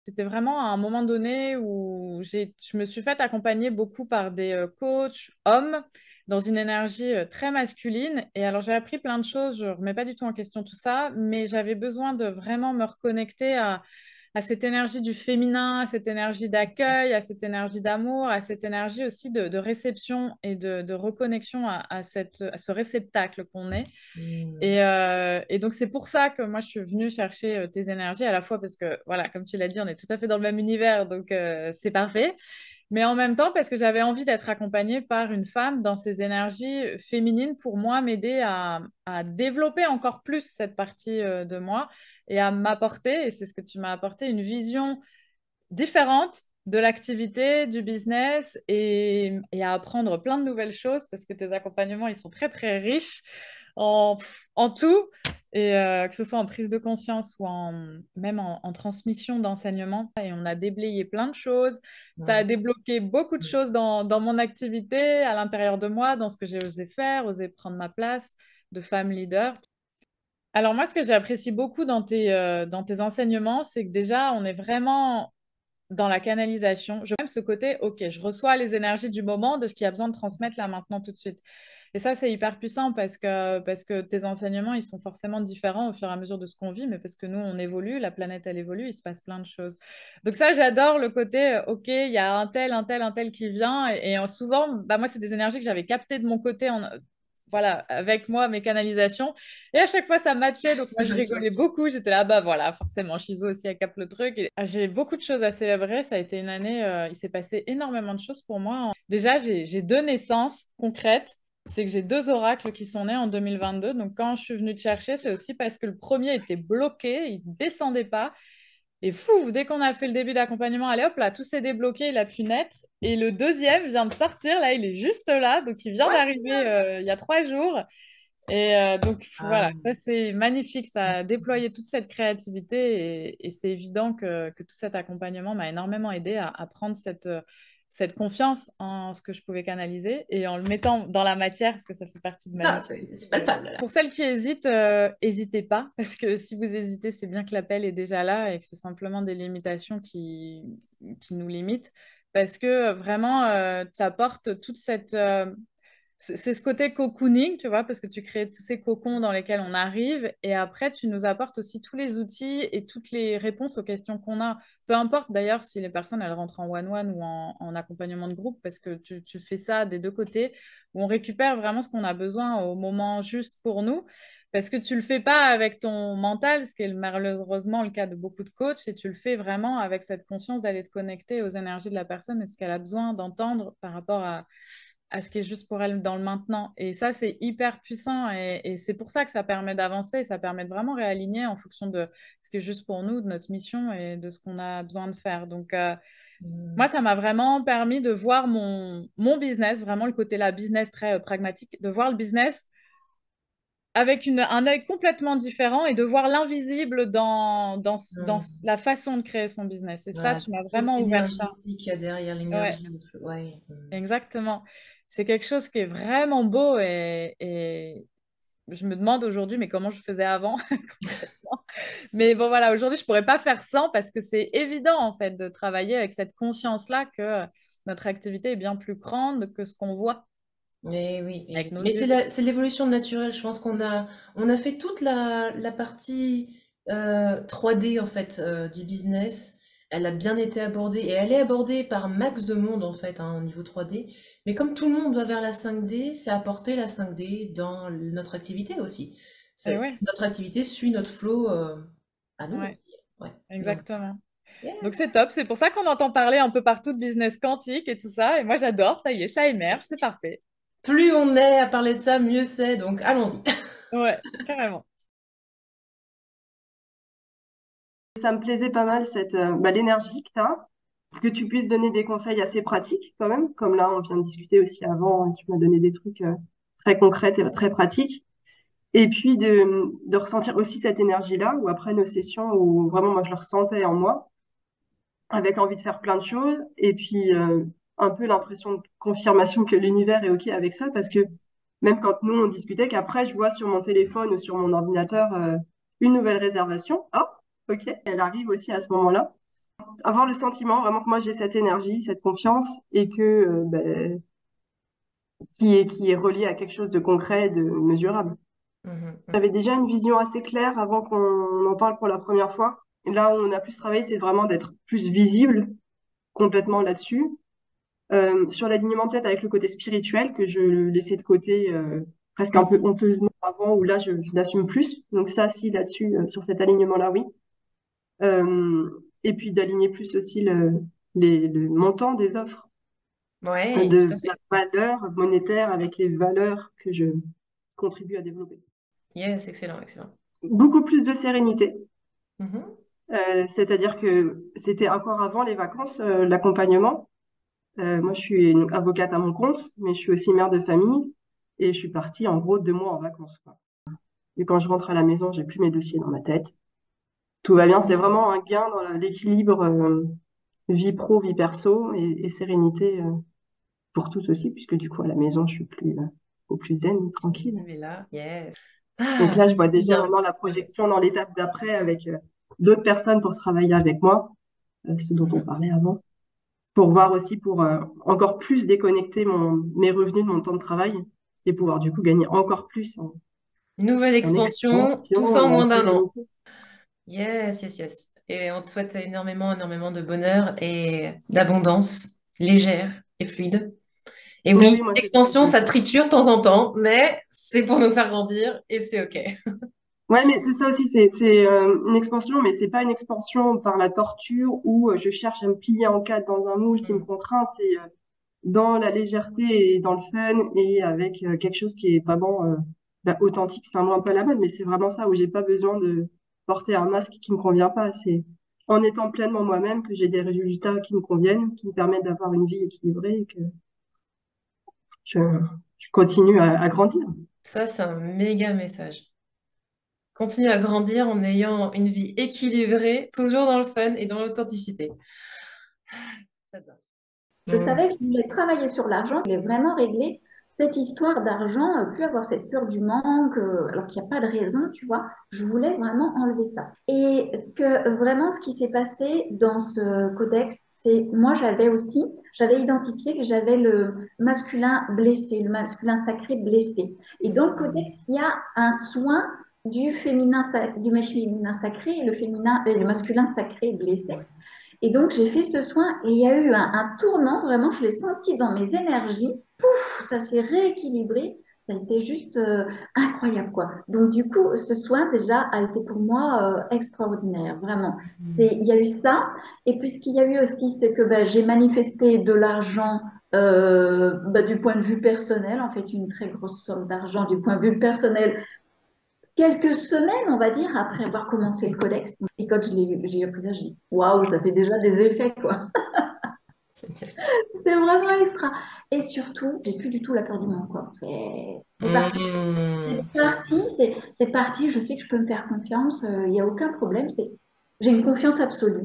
C'était vraiment à un moment donné où je me suis fait accompagner beaucoup par des coachs hommes dans une énergie très masculine. Et alors, j'ai appris plein de choses, je ne remets pas du tout en question tout ça, mais j'avais besoin de vraiment me reconnecter à cette énergie du féminin, à cette énergie d'accueil, à cette énergie d'amour, à cette énergie aussi de réception et de reconnexion à ce réceptacle qu'on est. Mm. Et donc, c'est pour ça que moi, je suis venue chercher tes énergies, à la fois parce que, voilà, comme tu l'as dit, on est tout à fait dans le même univers, donc c'est parfait. Mais en même temps, parce que j'avais envie d'être accompagnée par une femme dans ces énergies féminines pour moi, m'aider à développer encore plus cette partie de moi et à m'apporter, et c'est ce que tu m'as apporté, une vision différente de l'activité, du business et à apprendre plein de nouvelles choses parce que tes accompagnements, ils sont très, très riches en tout. Et que ce soit en prise de conscience ou même en transmission d'enseignement. Et on a déblayé plein de choses. Ça a Ouais. débloqué beaucoup de choses dans mon activité, à l'intérieur de moi, dans ce que j'ai osé faire, osé prendre ma place de femme leader. Alors moi, ce que j'apprécie beaucoup dans tes enseignements, c'est que déjà, on est vraiment dans la canalisation. Je même ce côté, ok, je reçois les énergies du moment, de ce qu'il y a besoin de transmettre là maintenant tout de suite. Et ça, c'est hyper puissant parce que tes enseignements, ils sont forcément différents au fur et à mesure de ce qu'on vit, mais parce que nous, on évolue, la planète, elle évolue, il se passe plein de choses. Donc ça, j'adore le côté, ok, il y a un tel qui vient. Et souvent, bah, moi, c'est des énergies que j'avais captées de mon côté voilà, avec moi, mes canalisations. Et à chaque fois, ça matchait. Donc, moi, je rigolais beaucoup. J'étais là, bah voilà, forcément, Shizo aussi, elle capte le truc. Et j'ai beaucoup de choses à célébrer. Ça a été une année, il s'est passé énormément de choses pour moi. Déjà, j'ai deux naissances concrètes. C'est que j'ai deux oracles qui sont nés en 2022. Donc, quand je suis venue te chercher, c'est aussi parce que le premier était bloqué, il ne descendait pas. Et fou, dès qu'on a fait le début d'accompagnement, allez hop, là, tout s'est débloqué, il a pu naître. Et le deuxième vient de sortir, là, il est juste là. Donc, il vient d'arriver il y a 3 jours. Et donc, voilà, Ah. ça c'est magnifique, ça a déployé toute cette créativité et c'est évident que tout cet accompagnement m'a énormément aidé à prendre cette confiance en ce que je pouvais canaliser et en le mettant dans la matière, parce que ça fait partie de ma Ça, mission. c'est palpable là. Pour celles qui hésitent, n'hésitez pas, parce que si vous hésitez, c'est bien que l'appel est déjà là et que c'est simplement des limitations qui nous limitent, parce que vraiment, tu apportes toute cette c'est ce côté cocooning, tu vois, parce que tu crées tous ces cocons dans lesquels on arrive et après, tu nous apportes aussi tous les outils et toutes les réponses aux questions qu'on a. Peu importe d'ailleurs si les personnes, elles rentrent en one-one ou en accompagnement de groupe, parce que tu fais ça des deux côtés, où on récupère vraiment ce qu'on a besoin au moment juste pour nous. Parce que tu le fais pas avec ton mental, ce qui est malheureusement le cas de beaucoup de coachs, et tu le fais vraiment avec cette conscience d'aller te connecter aux énergies de la personne et ce qu'elle a besoin d'entendre par rapport à ce qui est juste pour elle dans le maintenant. Et ça, c'est hyper puissant et c'est pour ça que ça permet d'avancer, ça permet de vraiment réaligner en fonction de ce qui est juste pour nous, de notre mission et de ce qu'on a besoin de faire. Donc, moi, Mm. ça m'a vraiment permis de voir mon business, vraiment le côté là, business très pragmatique, de voir le business avec un œil complètement différent et de voir l'invisible dans Mm. la façon de créer son business. Et ça, Ouais, tu m'as toute vraiment ouvert ça. l'énergie qu'il y a derrière Ouais. l'énergie. Ouais. Mm. Exactement. C'est quelque chose qui est vraiment beau et je me demande aujourd'hui, mais comment je faisais avant concrètement. Mais bon, voilà, aujourd'hui, je pourrais pas faire sans parce que c'est évident en fait de travailler avec cette conscience-là que notre activité est bien plus grande que ce qu'on voit Mais oui, avec nos mais yeux. c'est l'évolution naturelle. Je pense on a fait toute la partie 3D en fait du business. Elle a bien été abordée et elle est abordée par max de monde en fait hein, au niveau 3D. Mais comme tout le monde va vers la 5D, c'est apporter la 5D dans notre activité aussi. Et ouais, Notre activité suit notre flow à nous. ouais, Ouais. Donc, exactement. yeah. Donc c'est top. C'est pour ça qu'on entend parler un peu partout de business quantique et tout ça. Et moi, j'adore. Ça y est, ça émerge. C'est parfait. Plus on est à parler de ça, mieux c'est. Donc allons-y. Ouais, carrément. Ça me plaisait pas mal l'énergie que tu as, que tu puisses donner des conseils assez pratiques quand même, comme là on vient de discuter aussi avant, tu m'as donné des trucs très concrets et très pratiques. Et puis de ressentir aussi cette énergie-là, où après nos sessions, où vraiment moi je le ressentais en moi, avec envie de faire plein de choses, et puis un peu l'impression de confirmation que l'univers est OK avec ça, parce que même quand nous on discutait, qu'après je vois sur mon téléphone ou sur mon ordinateur une nouvelle réservation, oh, OK, elle arrive aussi à ce moment-là. avoir le sentiment vraiment que moi j'ai cette énergie, cette confiance et que qui est relié à quelque chose de concret, de mesurable. Mhm. J'avais déjà une vision assez claire avant qu'on en parle pour la première fois. Et là où on a plus travaillé, c'est vraiment d'être plus visible complètement là-dessus. Sur l'alignement peut-être avec le côté spirituel que je laissais de côté presque un peu honteusement avant, où là je l'assume plus. Donc ça, si là-dessus, sur cet alignement-là, oui. Et puis d'aligner plus aussi le montant des offres, Ouais, de tout à la fait. valeur monétaire avec les valeurs que je contribue à développer. Yes, excellent, excellent. Beaucoup plus de sérénité. Mhm. C'est-à-dire que c'était encore avant les vacances, l'accompagnement. Moi, je suis une avocate à mon compte, mais je suis aussi mère de famille et je suis partie en gros 2 mois en vacances, quoi. Et quand je rentre à la maison, j'ai plus mes dossiers dans ma tête. Tout va bien. C'est vraiment un gain dans l'équilibre vie pro, vie perso et sérénité pour tous aussi, puisque du coup, à la maison, je suis au plus zen, tranquille. Tu es là, yes. Donc Ah, là, ça je vois fait du déjà bien. maintenant la projection dans l'étape d'après avec d'autres personnes pour travailler avec moi, ce dont on Mhm. parlait avant, pour voir aussi pour encore plus déconnecter mes revenus de mon temps de travail et pouvoir du coup gagner encore plus Nouvelle en expansion, tout expansion ça en et en moins d'un an. sérénité. Yes, yes, yes. Et on te souhaite énormément, énormément de bonheur et d'abondance légère et fluide. Et Mais oui, oui, moi, c'est ce que je l'expansion, veux. ça triture de temps en temps, mais c'est pour nous faire grandir et c'est OK. Ouais, mais c'est ça aussi, c'est une expansion, mais c'est pas une expansion par la torture où je cherche à me plier en quatre dans un moule qui me Mm. contraint. C'est dans la légèreté et dans le fun et avec quelque chose qui est vraiment authentique. C'est un mot un peu à la mode, mais c'est vraiment ça où j'ai pas besoin de porter un masque qui me convient pas. C'est en étant pleinement moi-même que j'ai des résultats qui me conviennent, qui me permettent d'avoir une vie équilibrée et que je, je continue à grandir. Ça, c'est un méga message. Continue à grandir en ayant une vie équilibrée, toujours dans le fun et dans l'authenticité. J'adore. Je Mm. savais que je voulais travailler sur l'argent, je voulais vraiment régler cette histoire d'argent, plus avoir cette peur du manque, alors qu'il n'y a pas de raison, tu vois. Je voulais vraiment enlever ça. Et ce qui s'est passé dans ce codex, c'est moi j'avais identifié que j'avais le masculin blessé, le masculin sacré blessé. Et dans le codex, il y a un soin du féminin, du masculin sacré et le masculin sacré blessé. Et donc, j'ai fait ce soin et il y a eu un tournant, vraiment, je l'ai senti dans mes énergies. Pouf, ça s'est rééquilibré. Ça a été juste incroyable, quoi. Donc, du coup, ce soin, déjà, a été pour moi extraordinaire, vraiment. Il y a eu ça. Et puis, ce qu'il y a eu aussi, c'est que j'ai manifesté de l'argent du point de vue personnel, en fait, une très grosse somme d'argent du point de vue personnel quelques semaines, on va dire, après avoir commencé le codex. Et quand j'ai appris ça, j'ai dit waouh, ça fait déjà des effets, quoi. C'était vraiment extra. Et surtout, j'ai plus du tout la peur du manque, quoi. C'est parti. C'est C'est parti, c'est parti. Je sais que je peux me faire confiance. Il n'y a aucun problème. J'ai une confiance absolue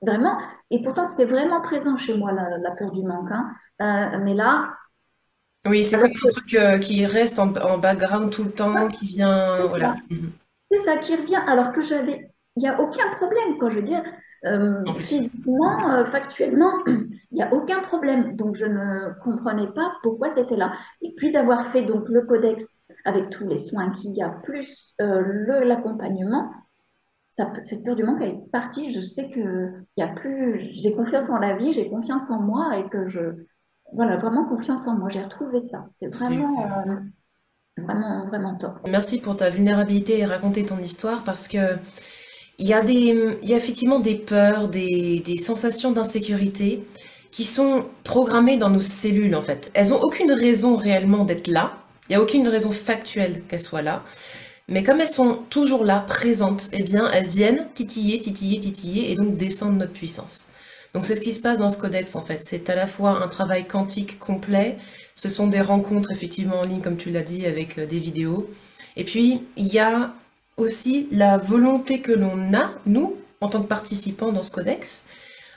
vraiment. Et pourtant, c'était vraiment présent chez moi la peur du manque, hein. Mais là, Oui, c'est alors comme un truc qui reste en background tout le temps, qui vient, c'est voilà. ça. Mhm. C'est ça qui revient, alors que il n'y a aucun problème, quoi. Je veux dire, En plus. physiquement, factuellement, il n'y a aucun problème. Donc, je ne comprenais pas pourquoi c'était là. Et puis d'avoir fait donc le codex avec tous les soins qu'il y a, plus l'accompagnement, cette peur du manque, elle est partie. Je sais que il y a plus, j'ai confiance en la vie, j'ai confiance en moi et voilà, vraiment confiance en moi. J'ai retrouvé ça. C'est vraiment, Super. vraiment, vraiment top. Merci pour ta vulnérabilité et raconter ton histoire parce que il y a effectivement des peurs, des sensations d'insécurité qui sont programmées dans nos cellules en fait. Elles ont aucune raison réellement d'être là. Il n'y a aucune raison factuelle qu'elles soient là. Mais comme elles sont toujours là, présentes, eh bien, elles viennent titiller, titiller, titiller et donc descendre notre puissance. Donc c'est ce qui se passe dans ce codex en fait. C'est à la fois un travail quantique complet, ce sont des rencontres effectivement en ligne comme tu l'as dit avec des vidéos. Et puis il y a aussi la volonté que l'on a, nous, en tant que participants dans ce codex,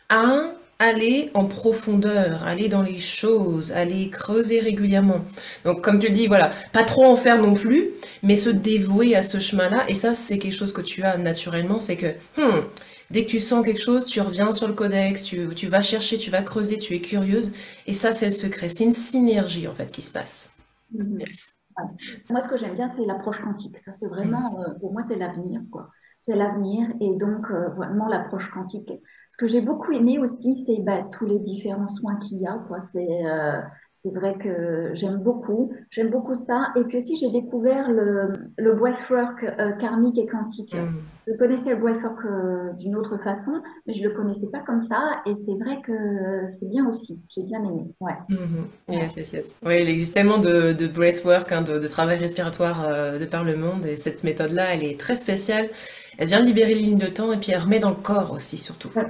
à aller en profondeur, aller dans les choses, aller creuser régulièrement. Donc comme tu le dis, voilà, pas trop en faire non plus, mais se dévouer à ce chemin-là. Et ça, c'est quelque chose que tu as naturellement, c'est que Dès que tu sens quelque chose, tu reviens sur le codex, tu vas chercher, tu vas creuser, tu es curieuse. Et ça, c'est le secret. C'est une synergie, en fait, qui se passe. Mhm. Yes. Ouais. Moi, ce que j'aime bien, c'est l'approche quantique. Ça, c'est vraiment, pour moi, c'est l'avenir, quoi. C'est l'avenir et donc vraiment l'approche quantique. Ce que j'ai beaucoup aimé aussi, c'est bah, tous les différents soins qu'il y a, quoi. C'est vrai que j'aime beaucoup ça. Et puis aussi, j'ai découvert le breathwork karmique et quantique. Mm. Je connaissais le breathwork d'une autre façon, mais je le connaissais pas comme ça. Et c'est vrai que c'est bien aussi. J'ai bien aimé. Ouais. Mhm. Ouais. Yes, yes, yes. Oui, il existe tellement de breathwork, hein, de travail respiratoire de par le monde, et cette méthode-là, elle est très spéciale. Elle vient libérer les lignes de temps, et puis elle remet dans le corps aussi, surtout. Ouais.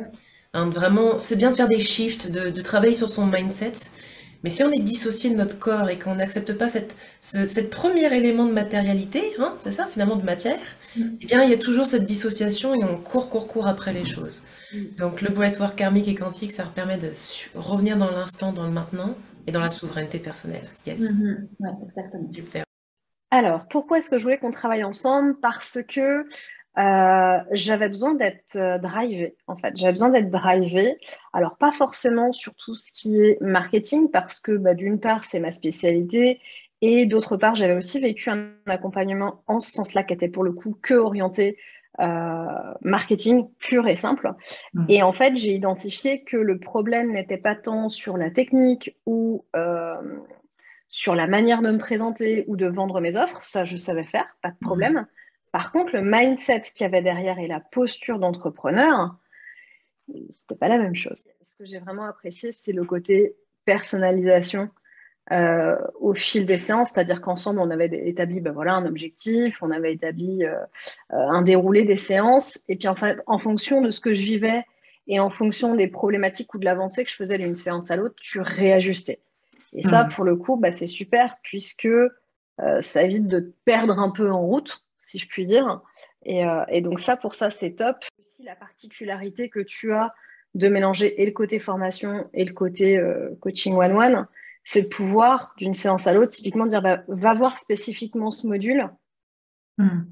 Hein, vraiment, c'est bien de faire des shifts, de travailler sur son mindset, mais si on est dissocié de notre corps et qu'on n'accepte pas cette premier élément de matérialité, hein, c'est ça, finalement, de matière, eh bien, il y a toujours cette dissociation et on court après les choses. Donc le breathwork karmique et quantique, ça permet de revenir dans l'instant, dans le maintenant et dans la souveraineté personnelle. Yes, Mhm. Ouais, exactement. super. Alors, pourquoi est-ce que je voulais qu'on travaille ensemble? Parce que j'avais besoin d'être drivée, en fait. J'avais besoin d'être drivée. Alors, pas forcément sur tout ce qui est marketing, parce que bah, d'une part, c'est ma spécialité, et d'autre part, j'avais aussi vécu un accompagnement en ce sens-là qui était pour le coup que orienté marketing pur et simple. Et en fait, j'ai identifié que le problème n'était pas tant sur la technique ou sur la manière de me présenter ou de vendre mes offres, ça je savais faire, pas de problème. Par contre, le mindset qu'il y avait derrière et la posture d'entrepreneur, c'était pas la même chose. Ce que j'ai vraiment apprécié, c'est le côté personnalisation au fil des séances, c'est-à-dire qu'ensemble, on avait établi ben voilà, un objectif, on avait établi un déroulé des séances, et puis en fait, en fonction de ce que je vivais et en fonction des problématiques ou de l'avancée que je faisais d'une séance à l'autre, tu réajustais. Et ça, pour le coup, bah, c'est super puisque ça évite de te perdre un peu en route, si je puis dire. Et donc ça, pour ça, c'est top. Aussi, la particularité que tu as de mélanger et le côté formation et le côté coaching one-one, c'est de pouvoir, d'une séance à l'autre, typiquement dire, bah, va voir spécifiquement ce module.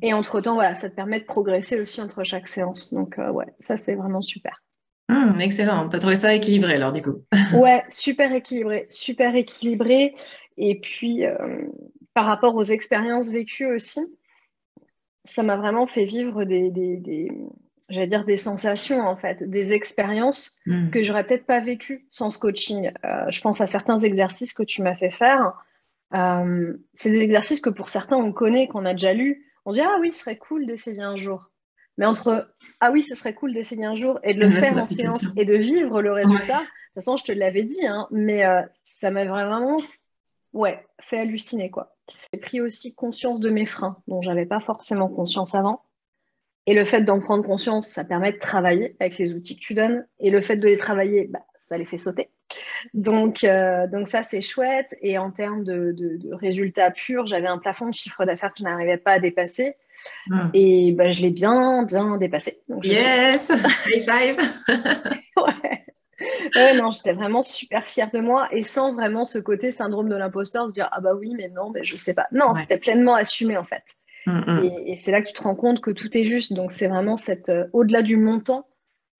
Et entre-temps, voilà, ça te permet de progresser aussi entre chaque séance. Donc, ouais, ça, c'est vraiment super. Excellent. T'as trouvé ça équilibré alors du coup? Ouais, super équilibré, super équilibré. Et puis, par rapport aux expériences vécues aussi, ça m'a vraiment fait vivre j'allais dire des sensations en fait, des expériences que j'aurais peut-être pas vécues sans ce coaching. Je pense à certains exercices que tu m'as fait faire. C'est des exercices que pour certains on connaît, qu'on a déjà lu. On se dit ah oui, ce serait cool d'essayer un jour. Mais entre ah oui, ce serait cool d'essayer un jour et de le faire en séance et de vivre le résultat, de toute façon je te l'avais dit, hein, mais ça m'a vraiment fait halluciner quoi. J'ai pris aussi conscience de mes freins dont j'avais pas forcément conscience avant. Et le fait d'en prendre conscience, ça permet de travailler avec les outils que tu donnes. Et le fait de les travailler, bah, ça les fait sauter. Donc ça, c'est chouette. Et en termes de résultats purs, j'avais un plafond de chiffre d'affaires que je n'arrivais pas à dépasser. Et bah, je l'ai bien dépassé. Donc, yes! High five! Ouais, non, j'étais vraiment super fière de moi et sans vraiment ce côté syndrome de l'imposteur, se dire ah bah oui, mais non, mais je sais pas. Non, c'était pleinement assumé en fait. Et c'est là que tu te rends compte que tout est juste. Donc c'est vraiment au-delà du montant,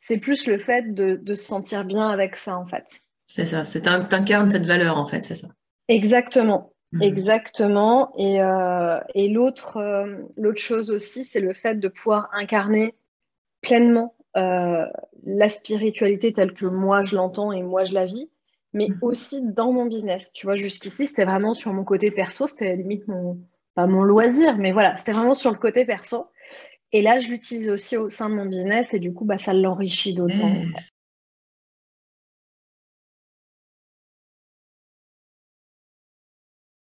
c'est plus le fait de se sentir bien avec ça en fait. C'est ça, t'incarnes cette valeur en fait, c'est ça. Exactement. Exactement. Et l'autre chose aussi, c'est le fait de pouvoir incarner pleinement la spiritualité telle que moi je l'entends et moi je la vis, mais aussi dans mon business. Tu vois, jusqu'ici, c'était vraiment sur mon côté perso, c'était limite pas mon loisir, mais voilà, c'était vraiment sur le côté perso. Et là, je l'utilise aussi au sein de mon business et du coup, bah, ça l'enrichit d'autant.